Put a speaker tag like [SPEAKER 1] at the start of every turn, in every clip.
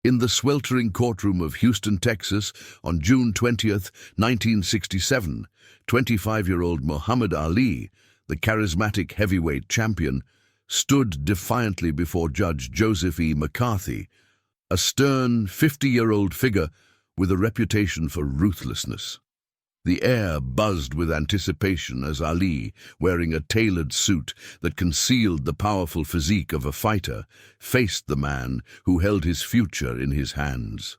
[SPEAKER 1] In the sweltering courtroom of Houston, Texas, on June 20th, 1967, 25-year-old Muhammad Ali, the charismatic heavyweight champion, stood defiantly before Judge Joseph E. McCarthy, a stern 50-year-old figure with a reputation for ruthlessness. The air buzzed with anticipation as Ali, wearing a tailored suit that concealed the powerful physique of a fighter, faced the man who held his future in his hands.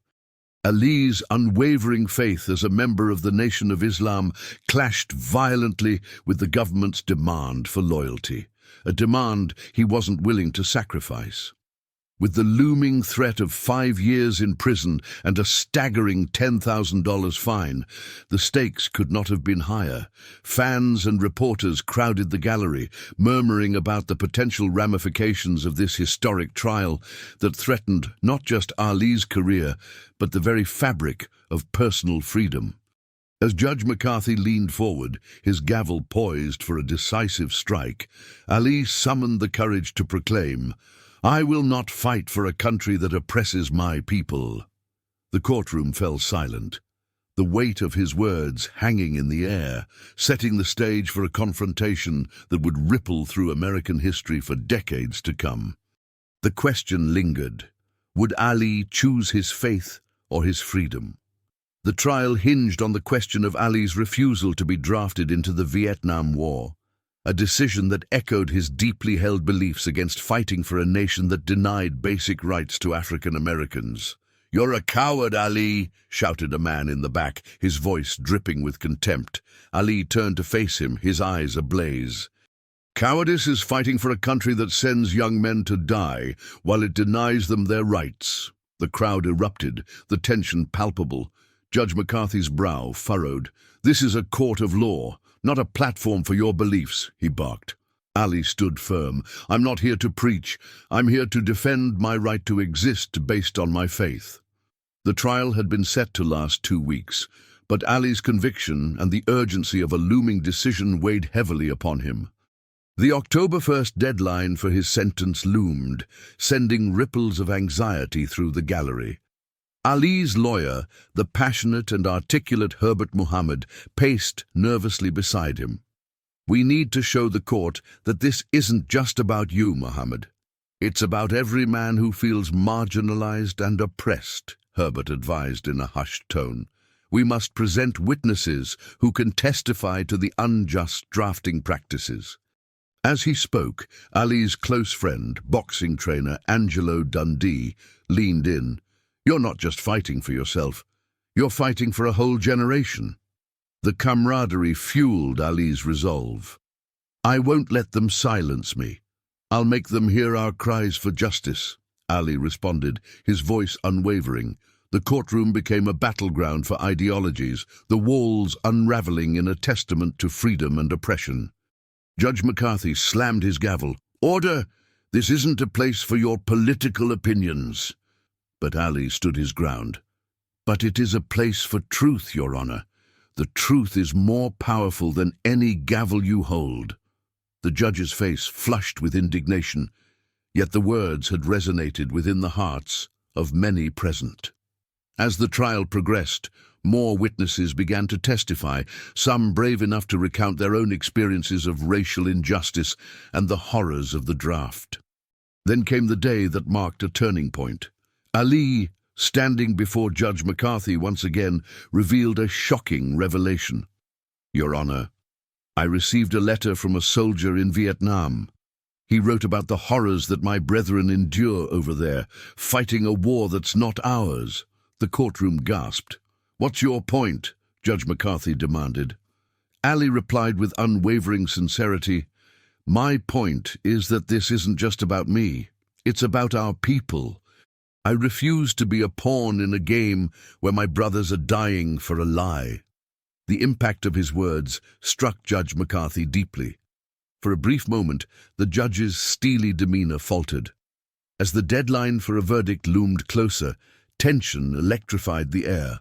[SPEAKER 1] Ali's unwavering faith as a member of the Nation of Islam clashed violently with the government's demand for loyalty, a demand he wasn't willing to sacrifice. With the looming threat of 5 years in prison and a staggering $10,000 fine, the stakes could not have been higher. Fans and reporters crowded the gallery, murmuring about the potential ramifications of this historic trial that threatened not just Ali's career, but the very fabric of personal freedom. As Judge McCarthy leaned forward, his gavel poised for a decisive strike, Ali summoned the courage to proclaim, "I will not fight for a country that oppresses my people." The courtroom fell silent, the weight of his words hanging in the air, setting the stage for a confrontation that would ripple through American history for decades to come. The question lingered: would Ali choose his faith or his freedom? The trial hinged on the question of Ali's refusal to be drafted into the Vietnam War, a decision that echoed his deeply held beliefs against fighting for a nation that denied basic rights to African Americans. "You're a coward, Ali," shouted a man in the back, his voice dripping with contempt. Ali turned to face him, his eyes ablaze. "Cowardice is fighting for a country that sends young men to die while it denies them their rights." The crowd erupted, the tension palpable. Judge McCarthy's brow furrowed. "This is a court of law, not a platform for your beliefs," he barked. Ali stood firm. "I'm not here to preach. I'm here to defend my right to exist based on my faith." The trial had been set to last 2 weeks, but Ali's conviction and the urgency of a looming decision weighed heavily upon him. The October 1st deadline for his sentence loomed, sending ripples of anxiety through the gallery. Ali's lawyer, the passionate and articulate Herbert Muhammad, paced nervously beside him. "We need to show the court that this isn't just about you, Muhammad. It's about every man who feels marginalized and oppressed," Herbert advised in a hushed tone. "We must present witnesses who can testify to the unjust drafting practices." As he spoke, Ali's close friend, boxing trainer Angelo Dundee, leaned in. "You're not just fighting for yourself. You're fighting for a whole generation." The camaraderie fueled Ali's resolve. "I won't let them silence me. I'll make them hear our cries for justice," Ali responded, his voice unwavering. The courtroom became a battleground for ideologies, the walls unraveling in a testament to freedom and oppression. Judge McCarthy slammed his gavel. "Order! This isn't a place for your political opinions." But Ali stood his ground. "But it is a place for truth, Your Honor. The truth is more powerful than any gavel you hold." The judge's face flushed with indignation, yet the words had resonated within the hearts of many present. As the trial progressed, more witnesses began to testify, some brave enough to recount their own experiences of racial injustice and the horrors of the draft. Then came the day that marked a turning point. Ali, standing before Judge McCarthy once again, revealed a shocking revelation. "Your Honor, I received a letter from a soldier in Vietnam. He wrote about the horrors that my brethren endure over there, fighting a war that's not ours." The courtroom gasped. "What's your point?" Judge McCarthy demanded. Ali replied with unwavering sincerity, "My point is that this isn't just about me. It's about our people. I refuse to be a pawn in a game where my brothers are dying for a lie." The impact of his words struck Judge McCarthy deeply. For a brief moment, the judge's steely demeanor faltered. As the deadline for a verdict loomed closer, tension electrified the air.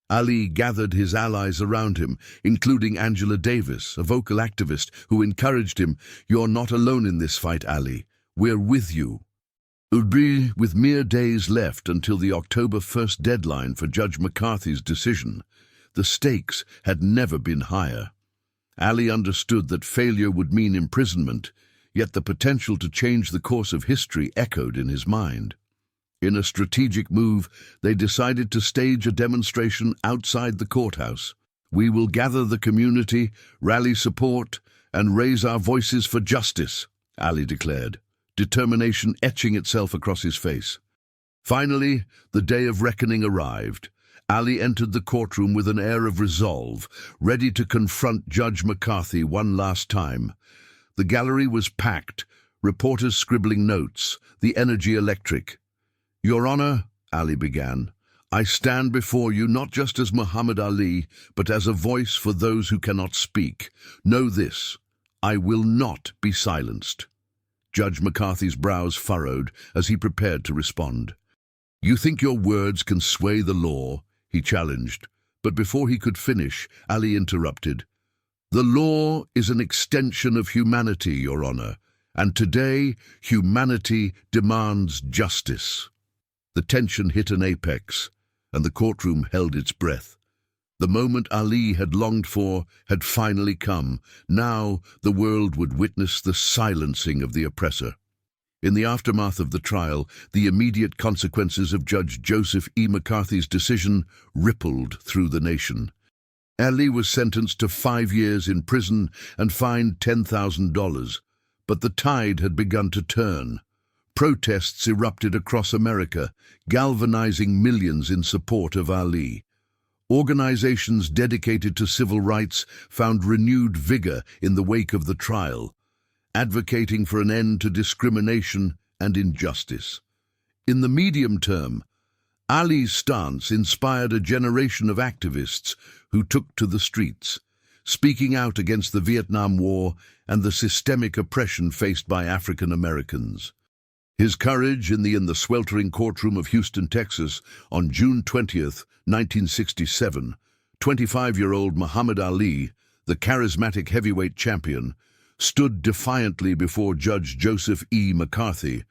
[SPEAKER 1] Ali gathered his allies around him, including Angela Davis, a vocal activist who encouraged him, "You're not alone in this fight, Ali. We're with you." It would be with mere days left until the October 1st deadline for Judge McCarthy's decision. The stakes had never been higher. Ali understood that failure would mean imprisonment, yet the potential to change the course of history echoed in his mind. In a strategic move, they decided to stage a demonstration outside the courthouse. "We will gather the community, rally support, and raise our voices for justice," Ali declared, determination etching itself across his face. Finally, the day of reckoning arrived. Ali entered the courtroom with an air of resolve, ready to confront Judge McCarthy one last time. The gallery was packed, reporters scribbling notes, the energy electric. "Your Honor," Ali began, "I stand before you not just as Muhammad Ali, but as a voice for those who cannot speak. Know this, I will not be silenced." Judge McCarthy's brows furrowed as he prepared to respond. "You think your words can sway the law?" he challenged, but before he could finish, Ali interrupted. "The law is an extension of humanity, Your Honor, and today humanity demands justice." The tension hit an apex, and the courtroom held its breath. The moment Ali had longed for had finally come. Now the world would witness the silencing of the oppressor. In the aftermath of the trial, the immediate consequences of Judge Joseph E. McCarthy's decision rippled through the nation. Ali was sentenced to 5 years in prison and fined $10,000, but the tide had begun to turn. Protests erupted across America, galvanizing millions in support of Ali. Organizations dedicated to civil rights found renewed vigor in the wake of the trial, advocating for an end to discrimination and injustice. In the medium term, Ali's stance inspired a generation of activists who took to the streets, speaking out against the Vietnam War and the systemic oppression faced by African Americans. His courage in the sweltering courtroom of Houston, Texas, on June 20th, 1967, 25-year-old Muhammad Ali, the charismatic heavyweight champion, stood defiantly before Judge Joseph E. McCarthy,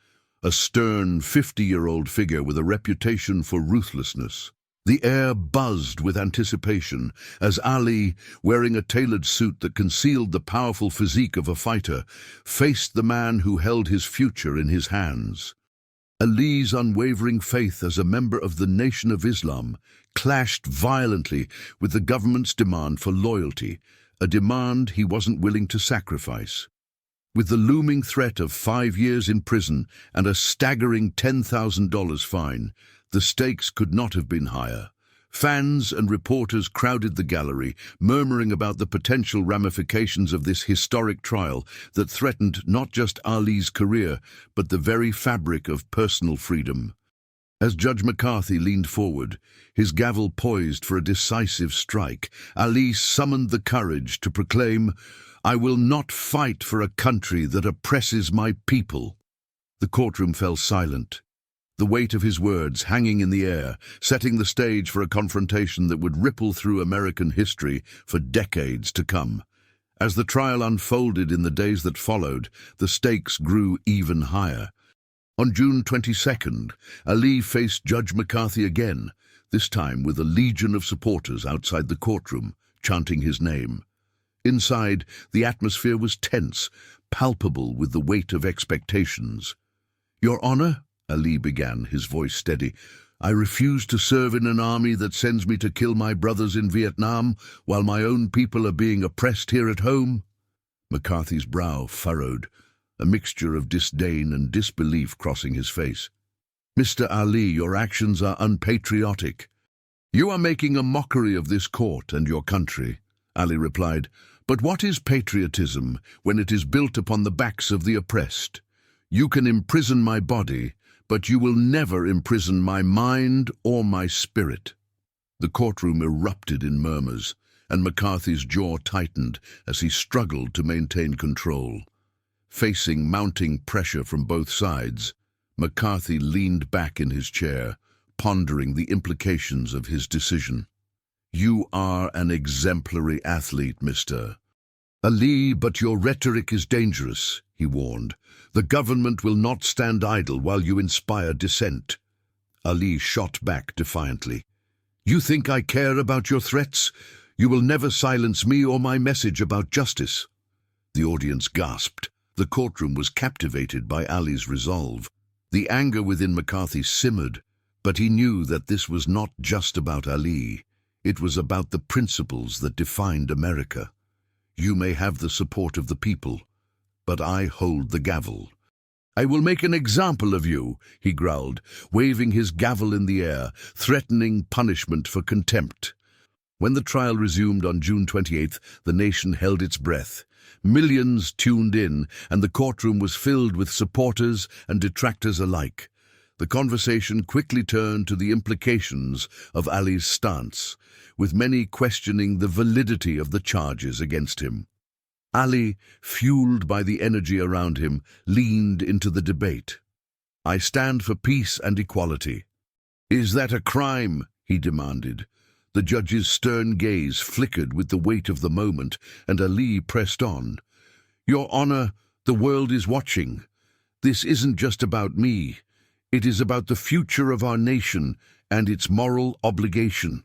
[SPEAKER 1] a stern 50-year-old figure with a reputation for ruthlessness. The air buzzed with anticipation as Ali, wearing a tailored suit that concealed the powerful physique of a fighter, faced the man who held his future in his hands. Ali's unwavering faith as a member of the Nation of Islam clashed violently with the government's demand for loyalty, a demand he wasn't willing to sacrifice. With the looming threat of 5 years in prison and a staggering $10,000 fine, the stakes could not have been higher. Fans and reporters crowded the gallery, murmuring about the potential ramifications of this historic trial that threatened not just Ali's career, but the very fabric of personal freedom. As Judge McCarthy leaned forward, his gavel poised for a decisive strike, Ali summoned the courage to proclaim, "I will not fight for a country that oppresses my people." The courtroom fell silent, the weight of his words hanging in the air, setting the stage for a confrontation that would ripple through American history for decades to come. As the trial unfolded in the days that followed, the stakes grew even higher. On June 22nd, Ali faced Judge McCarthy again, this time with a legion of supporters outside the courtroom, chanting his name. Inside, the atmosphere was tense, palpable with the weight of expectations. "Your Honor," Ali began, his voice steady, "I refuse to serve in an army that sends me to kill my brothers in Vietnam while my own people are being oppressed here at home." McCarthy's brow furrowed, a mixture of disdain and disbelief crossing his face. "Mr. Ali, your actions are unpatriotic." "You are making a mockery of this court and your country," Ali replied. "But what is patriotism when it is built upon the backs of the oppressed? You can imprison my body, but you will never imprison my mind or my spirit." The courtroom erupted in murmurs, and McCarthy's jaw tightened as he struggled to maintain control. Facing mounting pressure from both sides, McCarthy leaned back in his chair, pondering the implications of his decision. "You are an exemplary athlete, Mr. Ali, but your rhetoric is dangerous, he warned. The government will not stand idle while you inspire dissent. Ali shot back defiantly. You think I care about your threats? You will never silence me or my message about justice. The audience gasped. The courtroom was captivated by Ali's resolve. The anger within McCarthy simmered, but he knew that this was not just about Ali. It was about the principles that defined America. You may have the support of the people, but I hold the gavel. I will make an example of you, he growled, waving his gavel in the air, threatening punishment for contempt. When the trial resumed on June 28th, the nation held its breath. Millions tuned in, and the courtroom was filled with supporters and detractors alike. The conversation quickly turned to the implications of Ali's stance, with many questioning the validity of the charges against him. Ali, fueled by the energy around him, leaned into the debate. I stand for peace and equality. Is that a crime? He demanded. The judge's stern gaze flickered with the weight of the moment, and Ali pressed on. Your Honor, the world is watching. This isn't just about me. It is about the future of our nation and its moral obligation.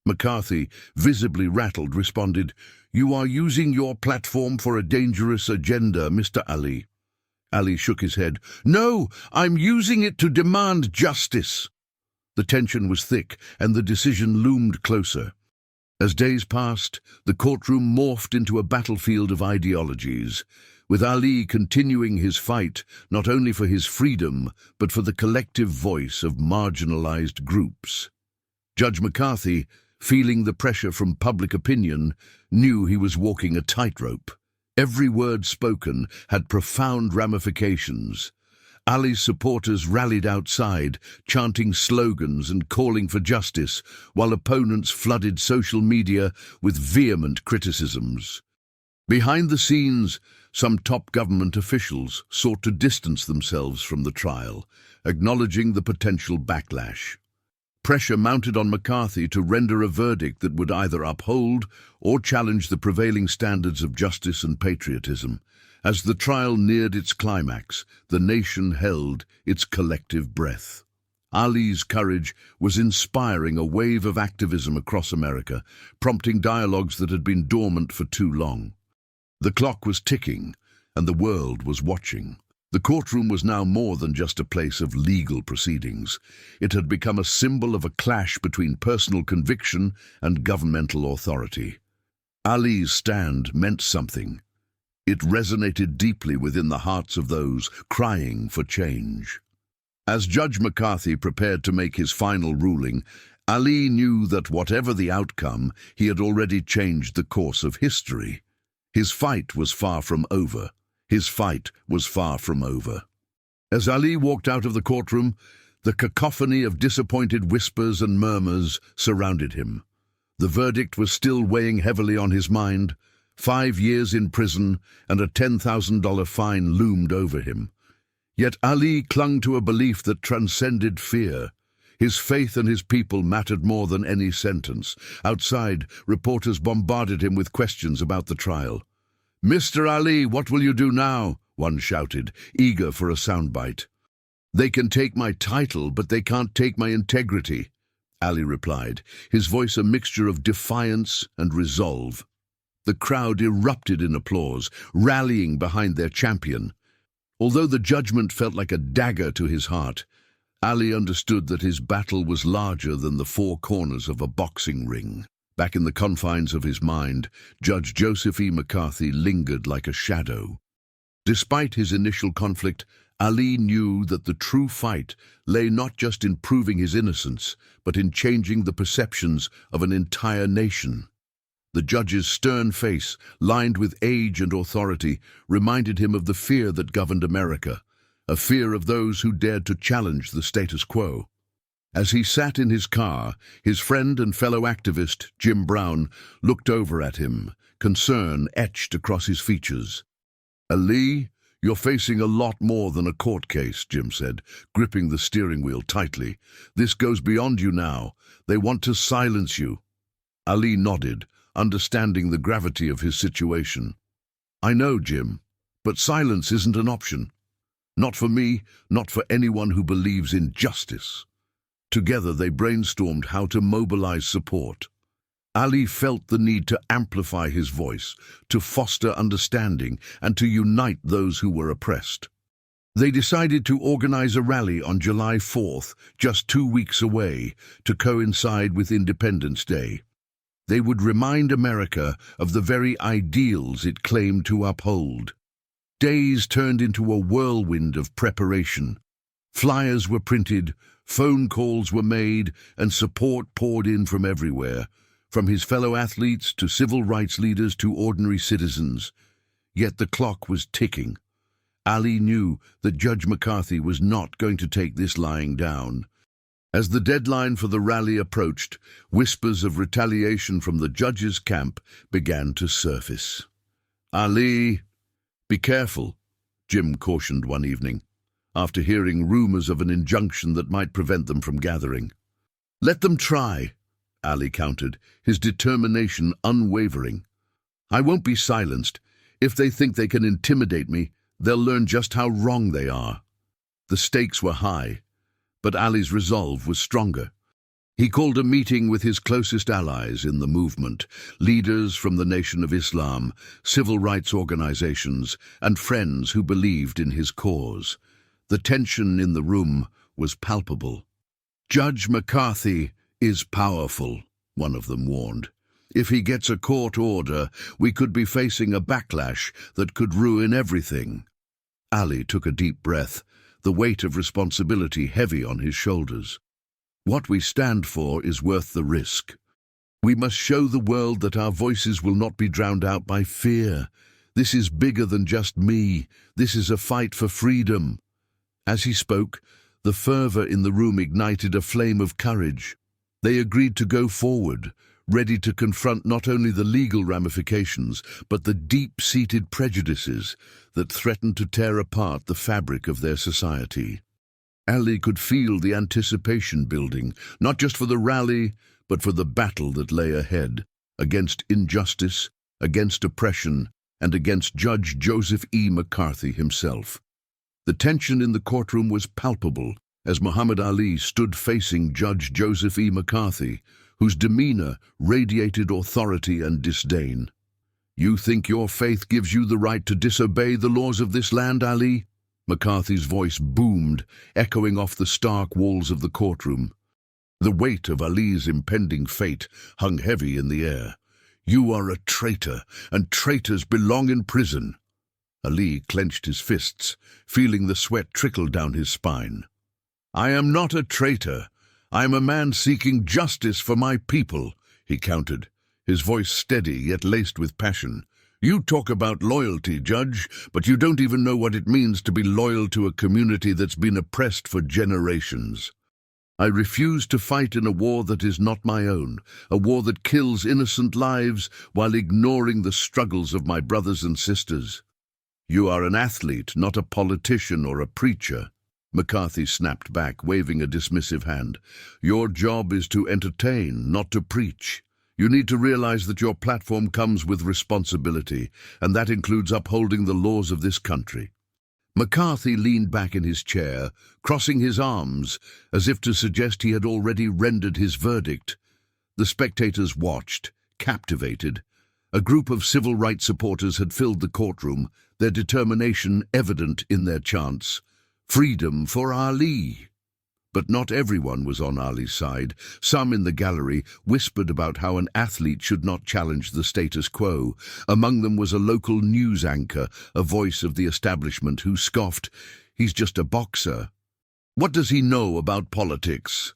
[SPEAKER 1] McCarthy, visibly rattled, responded, You are using your platform for a dangerous agenda, Mr. Ali. Ali shook his head. No, I'm using it to demand justice. The tension was thick, and the decision loomed closer. As days passed, the courtroom morphed into a battlefield of ideologies, with Ali continuing his fight not only for his freedom, but for the collective voice of marginalized groups. Judge McCarthy, feeling the pressure from public opinion, knew he was walking a tightrope. Every word spoken had profound ramifications. Ali's supporters rallied outside, chanting slogans and calling for justice, while opponents flooded social media with vehement criticisms. Behind the scenes, some top government officials sought to distance themselves from the trial, acknowledging the potential backlash. Pressure mounted on McCarthy to render a verdict that would either uphold or challenge the prevailing standards of justice and patriotism. As the trial neared its climax, the nation held its collective breath. Ali's courage was inspiring a wave of activism across America, prompting dialogues that had been dormant for too long. The clock was ticking, and the world was watching. The courtroom was now more than just a place of legal proceedings. It had become a symbol of a clash between personal conviction and governmental authority. Ali's stand meant something. It resonated deeply within the hearts of those crying for change. As Judge McCarthy prepared to make his final ruling, Ali knew that whatever the outcome, he had already changed the course of history. His fight was far from over. His fight was far from over. As Ali walked out of the courtroom, the cacophony of disappointed whispers and murmurs surrounded him. The verdict was still weighing heavily on his mind. 5 years in prison and a $10,000 fine loomed over him. Yet Ali clung to a belief that transcended fear. His faith and his people mattered more than any sentence. Outside, reporters bombarded him with questions about the trial. "Mr. Ali, what will you do now?" one shouted, eager for a soundbite. "They can take my title, but they can't take my integrity," Ali replied, his voice a mixture of defiance and resolve. The crowd erupted in applause, rallying behind their champion. Although the judgment felt like a dagger to his heart, Ali understood that his battle was larger than the four corners of a boxing ring. Back in the confines of his mind, Judge Joseph E. McCarthy lingered like a shadow. Despite his initial conflict, Ali knew that the true fight lay not just in proving his innocence, but in changing the perceptions of an entire nation. The judge's stern face, lined with age and authority, reminded him of the fear that governed America, a fear of those who dared to challenge the status quo. As he sat in his car, his friend and fellow activist, Jim Brown, looked over at him, concern etched across his features. "Ali, you're facing a lot more than a court case," Jim said, gripping the steering wheel tightly. "This goes beyond you now. They want to silence you." Ali nodded, understanding the gravity of his situation. I know, Jim, but silence isn't an option. Not for me, not for anyone who believes in justice. Together they brainstormed how to mobilize support. Ali felt the need to amplify his voice, to foster understanding, and to unite those who were oppressed. They decided to organize a rally on July 4th, just 2 weeks away, to coincide with Independence Day. They would remind America of the very ideals it claimed to uphold. Days turned into a whirlwind of preparation. Flyers were printed, phone calls were made, and support poured in from everywhere, from his fellow athletes to civil rights leaders to ordinary citizens. Yet the clock was ticking. Ali knew that Judge McCarthy was not going to take this lying down. As the deadline for the rally approached, whispers of retaliation from the judge's camp began to surface. "Ali, be careful," Jim cautioned one evening, after hearing rumors of an injunction that might prevent them from gathering. "Let them try," Ali countered, his determination unwavering. "I won't be silenced. If they think they can intimidate me, they'll learn just how wrong they are." The stakes were high, but Ali's resolve was stronger. He called a meeting with his closest allies in the movement, leaders from the Nation of Islam, civil rights organizations, and friends who believed in his cause. The tension in the room was palpable. "Judge McCarthy is powerful," one of them warned. "If he gets a court order, we could be facing a backlash that could ruin everything." Ali took a deep breath, the weight of responsibility heavy on his shoulders. "What we stand for is worth the risk. We must show the world that our voices will not be drowned out by fear. This is bigger than just me. This is a fight for freedom." As he spoke, the fervor in the room ignited a flame of courage. They agreed to go forward, ready to confront not only the legal ramifications, but the deep-seated prejudices that threatened to tear apart the fabric of their society. Ali could feel the anticipation building, not just for the rally, but for the battle that lay ahead, against injustice, against oppression, and against Judge Joseph E. McCarthy himself. The tension in the courtroom was palpable as Muhammad Ali stood facing Judge Joseph E. McCarthy, whose demeanor radiated authority and disdain. "You think your faith gives you the right to disobey the laws of this land, Ali?" McCarthy's voice boomed, echoing off the stark walls of the courtroom. The weight of Ali's impending fate hung heavy in the air. "You are a traitor, and traitors belong in prison." Ali clenched his fists, feeling the sweat trickle down his spine. "I am not a traitor. I am a man seeking justice for my people," he countered, his voice steady yet laced with passion. "You talk about loyalty, Judge, but you don't even know what it means to be loyal to a community that's been oppressed for generations. I refuse to fight in a war that is not my own, a war that kills innocent lives while ignoring the struggles of my brothers and sisters." "You are an athlete, not a politician or a preacher," McCarthy snapped back, waving a dismissive hand. "Your job is to entertain, not to preach. You need to realize that your platform comes with responsibility, and that includes upholding the laws of this country." McCarthy leaned back in his chair, crossing his arms, as if to suggest he had already rendered his verdict. The spectators watched, captivated. A group of civil rights supporters had filled the courtroom, their determination evident in their chants. "Freedom for Ali!" But not everyone was on Ali's side. Some in the gallery whispered about how an athlete should not challenge the status quo. Among them was a local news anchor, a voice of the establishment, who scoffed, "He's just a boxer. What does he know about politics?"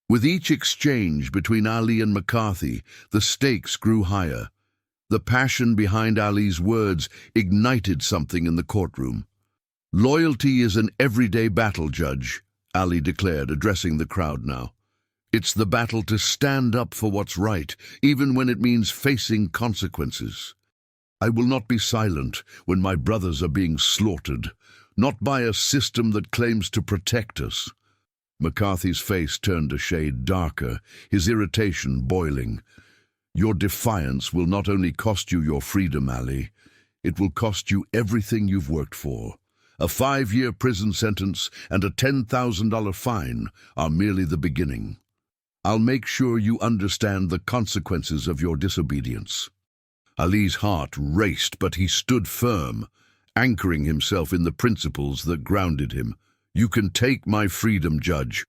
[SPEAKER 1] With each exchange between Ali and McCarthy, the stakes grew higher. The passion behind Ali's words ignited something in the courtroom. "Loyalty is an everyday battle, Judge," Ali declared, addressing the crowd now. "It's the battle to stand up for what's right, even when it means facing consequences. I will not be silent when my brothers are being slaughtered, not by a system that claims to protect us." McCarthy's face turned a shade darker, his irritation boiling. "Your defiance will not only cost you your freedom, Ali, It will cost you everything you've worked for. A 5-year prison sentence and a $10,000 fine are merely the beginning. I'll make sure you understand the consequences of your disobedience." Ali's heart raced, but he stood firm, anchoring himself in the principles that grounded him. "You can take my freedom, Judge,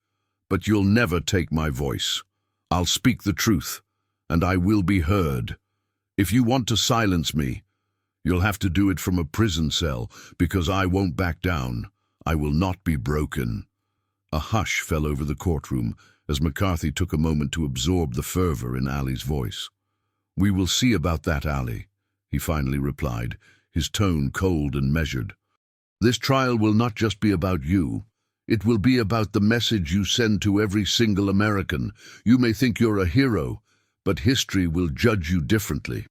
[SPEAKER 1] but you'll never take my voice. I'll speak the truth, and I will be heard. If you want to silence me, you'll have to do it from a prison cell, because I won't back down. I will not be broken." A hush fell over the courtroom as McCarthy took a moment to absorb the fervor in Ali's voice. "We will see about that, Ali," he finally replied, his tone cold and measured. "This trial will not just be about you. It will be about the message you send to every single American. You may think you're a hero, but history will judge you differently."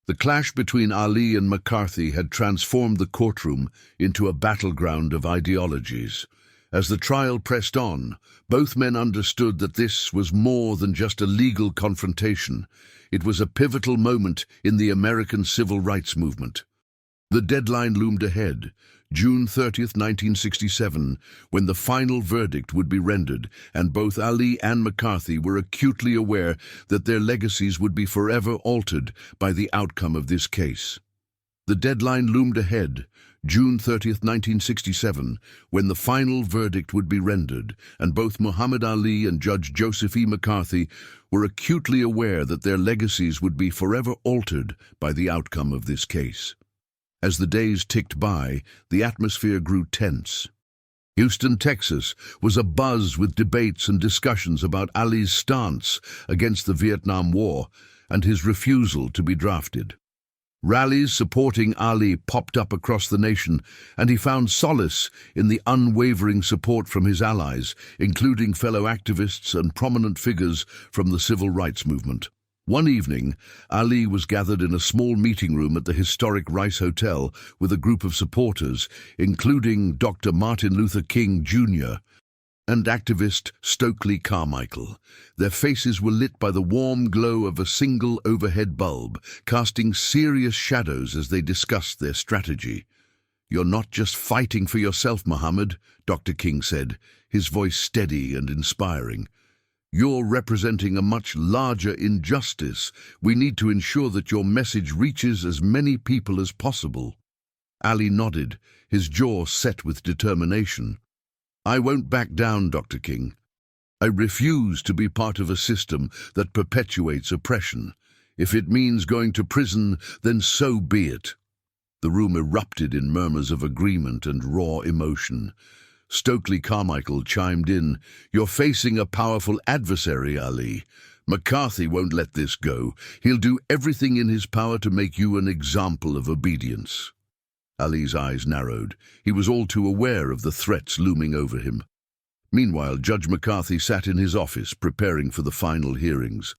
[SPEAKER 1] The clash between Ali and McCarthy had transformed the courtroom into a battleground of ideologies. As the trial pressed on, both men understood that this was more than just a legal confrontation. It was a pivotal moment in the American civil rights movement. The deadline loomed ahead, June 30th, 1967, when the final verdict would be rendered, and both Ali and McCarthy were acutely aware that their legacies would be forever altered by the outcome of this case. The deadline loomed ahead, June 30th, 1967, when the final verdict would be rendered, and both Muhammad Ali and Judge Joseph E. McCarthy were acutely aware that their legacies would be forever altered by the outcome of this case. As the days ticked by, the atmosphere grew tense. Houston, Texas, was abuzz with debates and discussions about Ali's stance against the Vietnam War and his refusal to be drafted. Rallies supporting Ali popped up across the nation, and he found solace in the unwavering support from his allies, including fellow activists and prominent figures from the civil rights movement. One evening, Ali was gathered in a small meeting room at the historic Rice Hotel with a group of supporters, including Dr. Martin Luther King, Jr. and activist Stokely Carmichael. Their faces were lit by the warm glow of a single overhead bulb, casting serious shadows as they discussed their strategy. "You're not just fighting for yourself, Muhammad," Dr. King said, his voice steady and inspiring. "You're representing a much larger injustice. We need to ensure that your message reaches as many people as possible." Ali nodded, his jaw set with determination. "I won't back down, Dr. King. I refuse to be part of a system that perpetuates oppression. If it means going to prison, then so be it." The room erupted in murmurs of agreement and raw emotion. Stokely Carmichael chimed in, "You're facing a powerful adversary, Ali. McCarthy won't let this go. He'll do everything in his power to make you an example of obedience." Ali's eyes narrowed. He was all too aware of the threats looming over him. Meanwhile, Judge McCarthy sat in his office preparing for the final hearings.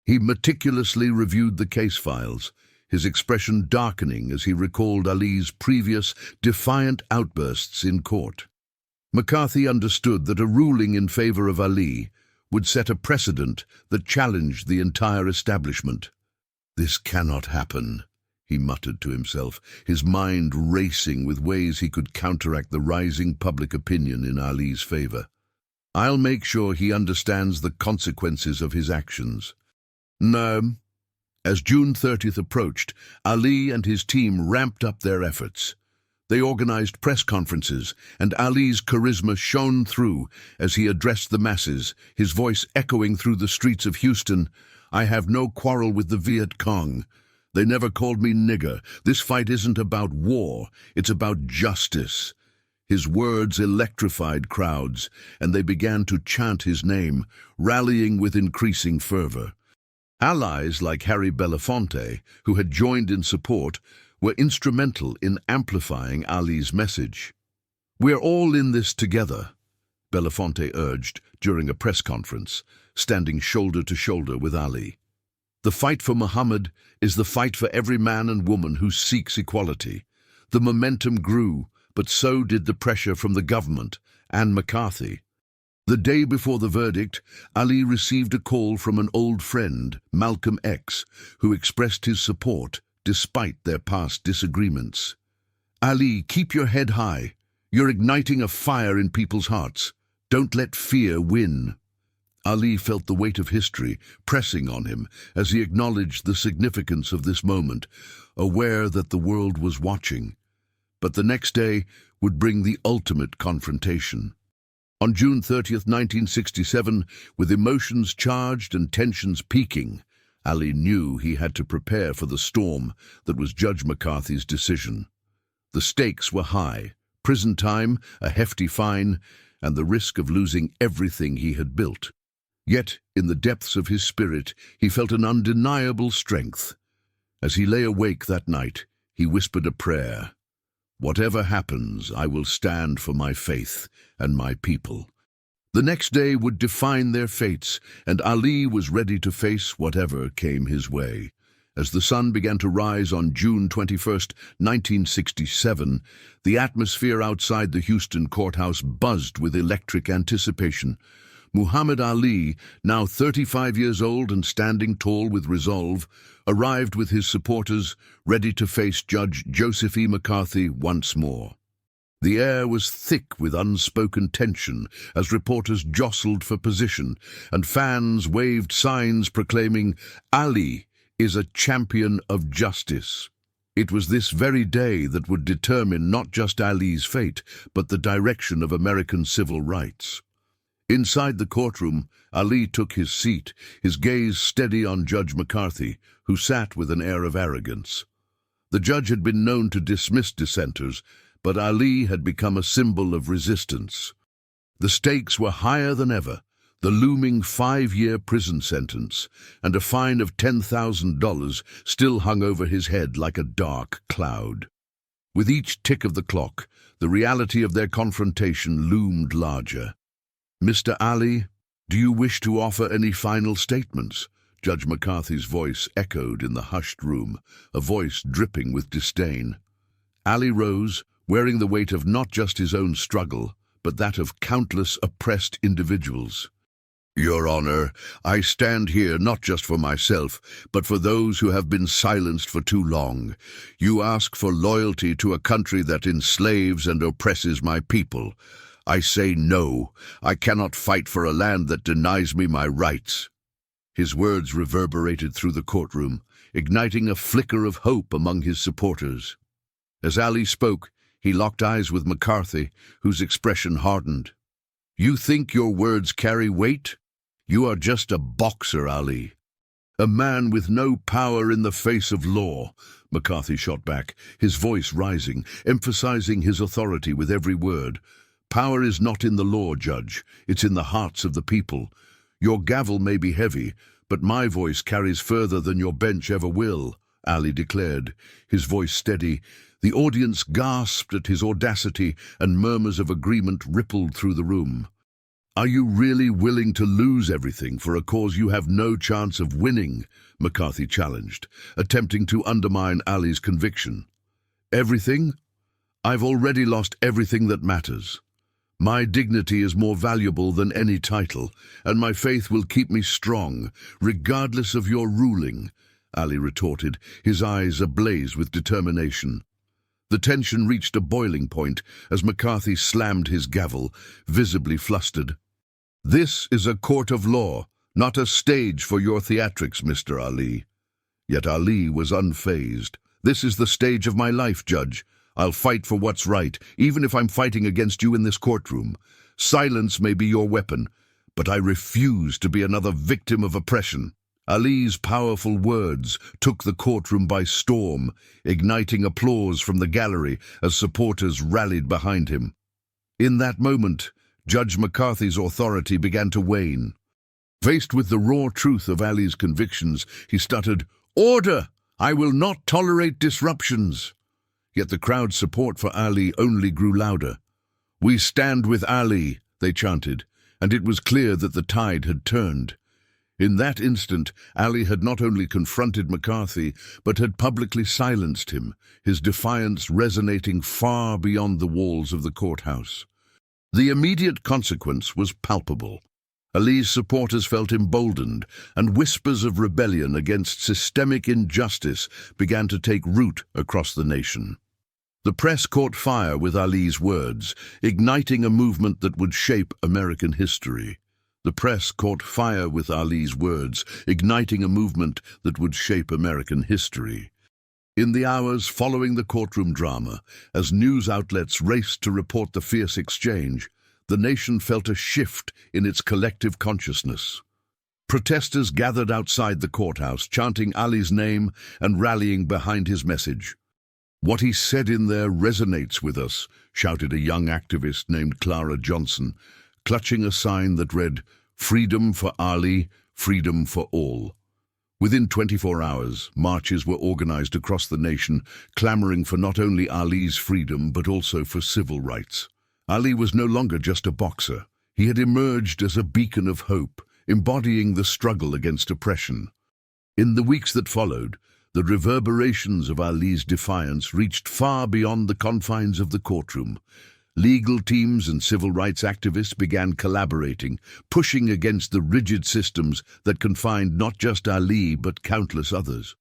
[SPEAKER 1] He meticulously reviewed the case files, his expression darkening as he recalled Ali's previous defiant outbursts in court. McCarthy understood that a ruling in favor of Ali would set a precedent that challenged the entire establishment. "This cannot happen," he muttered to himself, his mind racing with ways he could counteract the rising public opinion in Ali's favor. "I'll make sure he understands the consequences of his actions." No. As June 30th approached, Ali and his team ramped up their efforts. They organized press conferences, and Ali's charisma shone through as he addressed the masses, his voice echoing through the streets of Houston. "I have no quarrel with the Viet Cong. They never called me nigger. This fight isn't about war, it's about justice." His words electrified crowds, and they began to chant his name, rallying with increasing fervor. Allies like Harry Belafonte, who had joined in support, were instrumental in amplifying Ali's message. "We're all in this together," Belafonte urged during a press conference, standing shoulder to shoulder with Ali. "The fight for Muhammad is the fight for every man and woman who seeks equality." The momentum grew, but so did the pressure from the government and McCarthy. The day before the verdict, Ali received a call from an old friend, Malcolm X, who expressed his support, despite their past disagreements. Ali, keep your head high. You're igniting a fire in people's hearts. Don't let fear win. Ali felt the weight of history pressing on him as he acknowledged the significance of this moment, aware that the world was watching. But the next day would bring the ultimate confrontation. On June 30th, 1967, with emotions charged and tensions peaking, Ali knew he had to prepare for the storm that was Judge McCarthy's decision. The stakes were high: prison time, a hefty fine, and the risk of losing everything he had built. Yet, in the depths of his spirit, he felt an undeniable strength. As he lay awake that night, he whispered a prayer. "Whatever happens, I will stand for my faith and my people." The next day would define their fates, and Ali was ready to face whatever came his way. As the sun began to rise on June 21st, 1967, the atmosphere outside the Houston courthouse buzzed with electric anticipation. Muhammad Ali, now 35 years old and standing tall with resolve, arrived with his supporters, ready to face Judge Joseph E. McCarthy once more. The air was thick with unspoken tension as reporters jostled for position and fans waved signs proclaiming, "Ali is a champion of justice." It was this very day that would determine not just Ali's fate, but the direction of American civil rights. Inside the courtroom, Ali took his seat, his gaze steady on Judge McCarthy, who sat with an air of arrogance. The judge had been known to dismiss dissenters, but Ali had become a symbol of resistance. The stakes were higher than ever: the looming 5-year prison sentence and a fine of $10,000 still hung over his head like a dark cloud. With each tick of the clock, the reality of their confrontation loomed larger. "Mr. Ali, do you wish to offer any final statements?" Judge McCarthy's voice echoed in the hushed room, a voice dripping with disdain. Ali rose, wearing the weight of not just his own struggle, but that of countless oppressed individuals. "Your Honor, I stand here not just for myself, but for those who have been silenced for too long. You ask for loyalty to a country that enslaves and oppresses my people. I say no. I cannot fight for a land that denies me my rights." His words reverberated through the courtroom, igniting a flicker of hope among his supporters. As Ali spoke, he locked eyes with McCarthy, whose expression hardened. "You think your words carry weight? You are just a boxer, Ali. A man with no power in the face of law." McCarthy shot back, his voice rising, emphasizing his authority with every word. "Power is not in the law, Judge. It's in the hearts of the people. Your gavel may be heavy, but my voice carries further than your bench ever will," Ali declared, his voice steady. The audience gasped at his audacity, and murmurs of agreement rippled through the room. "Are you really willing to lose everything for a cause you have no chance of winning?" McCarthy challenged, attempting to undermine Ali's conviction. "Everything? I've already lost everything that matters. My dignity is more valuable than any title, and my faith will keep me strong, regardless of your ruling," Ali retorted, his eyes ablaze with determination. The tension reached a boiling point as McCarthy slammed his gavel, visibly flustered. "This is a court of law, not a stage for your theatrics, Mr. Ali." Yet Ali was unfazed. "This is the stage of my life, Judge. I'll fight for what's right, even if I'm fighting against you in this courtroom. Silence may be your weapon, but I refuse to be another victim of oppression." Ali's powerful words took the courtroom by storm, igniting applause from the gallery as supporters rallied behind him. In that moment, Judge McCarthy's authority began to wane. Faced with the raw truth of Ali's convictions, he stuttered, "Order! I will not tolerate disruptions." Yet the crowd's support for Ali only grew louder. "We stand with Ali," they chanted, and it was clear that the tide had turned. In that instant, Ali had not only confronted McCarthy, but had publicly silenced him, his defiance resonating far beyond the walls of the courthouse. The immediate consequence was palpable. Ali's supporters felt emboldened, and whispers of rebellion against systemic injustice began to take root across the nation. The press caught fire with Ali's words, igniting a movement that would shape American history. The press caught fire with Ali's words, igniting a movement that would shape American history. In the hours following the courtroom drama, as news outlets raced to report the fierce exchange, the nation felt a shift in its collective consciousness. Protesters gathered outside the courthouse, chanting Ali's name and rallying behind his message. "What he said in there resonates with us," shouted a young activist named Clara Johnson, clutching a sign that read, "Freedom for Ali, freedom for all." Within 24 hours, marches were organized across the nation, clamoring for not only Ali's freedom but also for civil rights. Ali was no longer just a boxer. He had emerged as a beacon of hope, embodying the struggle against oppression. In the weeks that followed, the reverberations of Ali's defiance reached far beyond the confines of the courtroom. Legal teams and civil rights activists began collaborating, pushing against the rigid systems that confined not just Ali but countless others.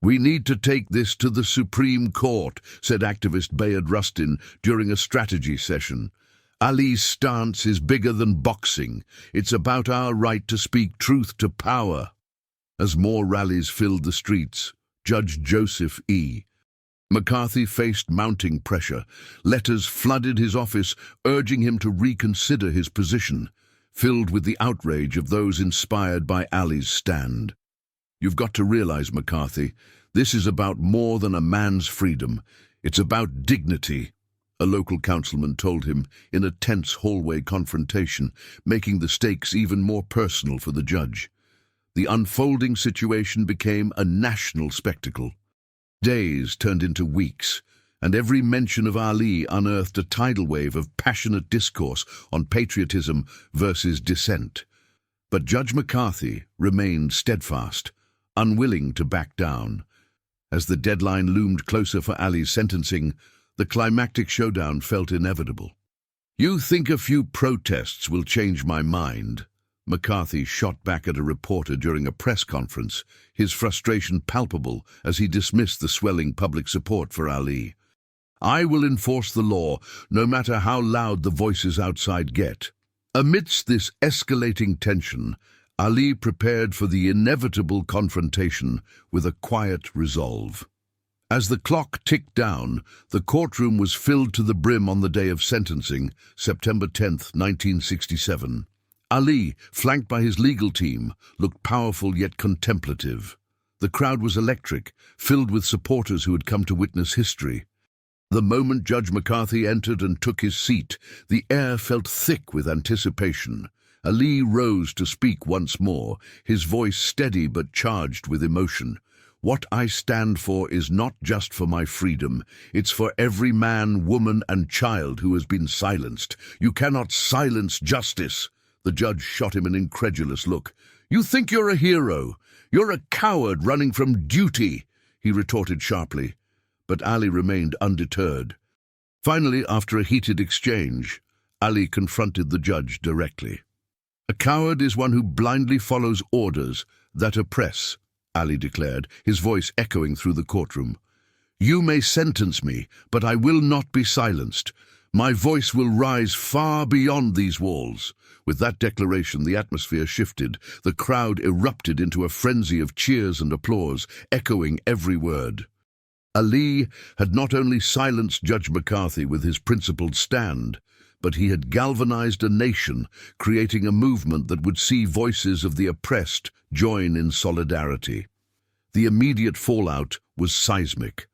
[SPEAKER 1] "We need to take this to the Supreme Court," said activist Bayard Rustin during a strategy session. "Ali's stance is bigger than boxing. It's about our right to speak truth to power." As more rallies filled the streets, Judge Joseph E. McCarthy faced mounting pressure. Letters flooded his office, urging him to reconsider his position, filled with the outrage of those inspired by Ali's stand. "You've got to realize, McCarthy, this is about more than a man's freedom. It's about dignity," a local councilman told him in a tense hallway confrontation, making the stakes even more personal for the judge. The unfolding situation became a national spectacle. Days turned into weeks, and every mention of Ali unearthed a tidal wave of passionate discourse on patriotism versus dissent. But Judge McCarthy remained steadfast, unwilling to back down. As the deadline loomed closer for Ali's sentencing, the climactic showdown felt inevitable. "You think a few protests will change my mind?" McCarthy shot back at a reporter during a press conference, his frustration palpable as he dismissed the swelling public support for Ali. "I will enforce the law, no matter how loud the voices outside get." Amidst this escalating tension, Ali prepared for the inevitable confrontation with a quiet resolve. As the clock ticked down, the courtroom was filled to the brim on the day of sentencing, September 10th, 1967. Ali, flanked by his legal team, looked powerful yet contemplative. The crowd was electric, filled with supporters who had come to witness history. The moment Judge McCarthy entered and took his seat, the air felt thick with anticipation. Ali rose to speak once more, his voice steady but charged with emotion. "What I stand for is not just for my freedom. It's for every man, woman, and child who has been silenced. You cannot silence justice." The judge shot him an incredulous look. "You think you're a hero. You're a coward running from duty," he retorted sharply. But Ali remained undeterred. Finally, after a heated exchange, Ali confronted the judge directly. "A coward is one who blindly follows orders that oppress," Ali declared, his voice echoing through the courtroom. "You may sentence me, but I will not be silenced. My voice will rise far beyond these walls." With that declaration, the atmosphere shifted. The crowd erupted into a frenzy of cheers and applause, echoing every word. Ali had not only silenced Judge McCarthy with his principled stand, but he had galvanized a nation, creating a movement that would see voices of the oppressed join in solidarity. The immediate fallout was seismic.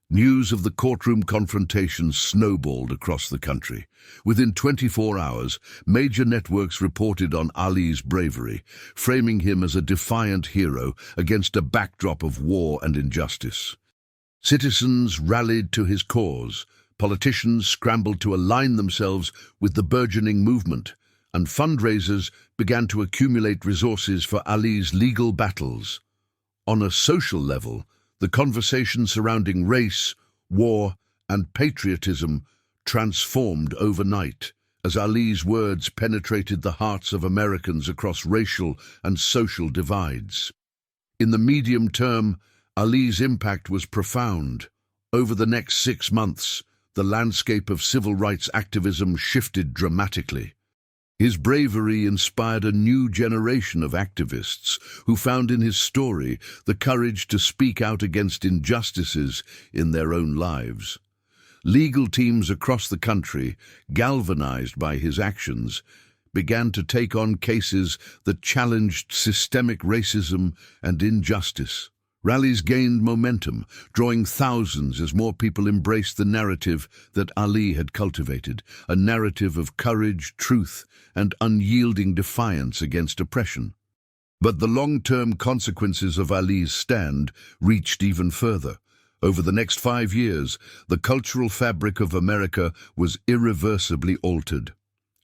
[SPEAKER 1] News of the courtroom confrontation snowballed across the country. Within 24 hours, major networks reported on Ali's bravery, framing him as a defiant hero against a backdrop of war and injustice. Citizens rallied to his cause, politicians scrambled to align themselves with the burgeoning movement, and fundraisers began to accumulate resources for Ali's legal battles. On a social level, the conversation surrounding race, war, and patriotism transformed overnight as Ali's words penetrated the hearts of Americans across racial and social divides. In the medium term, Ali's impact was profound. Over the next 6 months, the landscape of civil rights activism shifted dramatically. His bravery inspired a new generation of activists who found in his story the courage to speak out against injustices in their own lives. Legal teams across the country, galvanized by his actions, began to take on cases that challenged systemic racism and injustice. Rallies gained momentum, drawing thousands as more people embraced the narrative that Ali had cultivated, a narrative of courage, truth, and unyielding defiance against oppression. But the long-term consequences of Ali's stand reached even further. Over the next 5 years, the cultural fabric of America was irreversibly altered.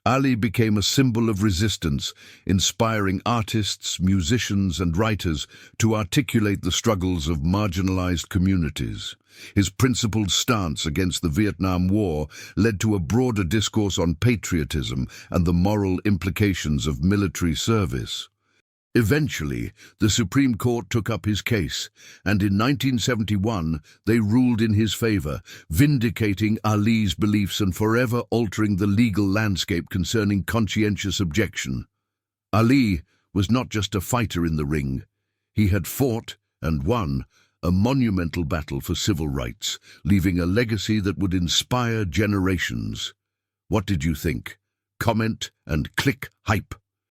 [SPEAKER 1] Ali became a symbol of resistance, inspiring artists, musicians, and writers to articulate the struggles of marginalized communities. His principled stance against the Vietnam War led to a broader discourse on patriotism and the moral implications of military service. Eventually, the Supreme Court took up his case, and in 1971 they ruled in his favor, vindicating Ali's beliefs and forever altering the legal landscape concerning conscientious objection. Ali was not just a fighter in the ring. He had fought and won a monumental battle for civil rights, leaving a legacy that would inspire generations. What did you think? Comment and click hype.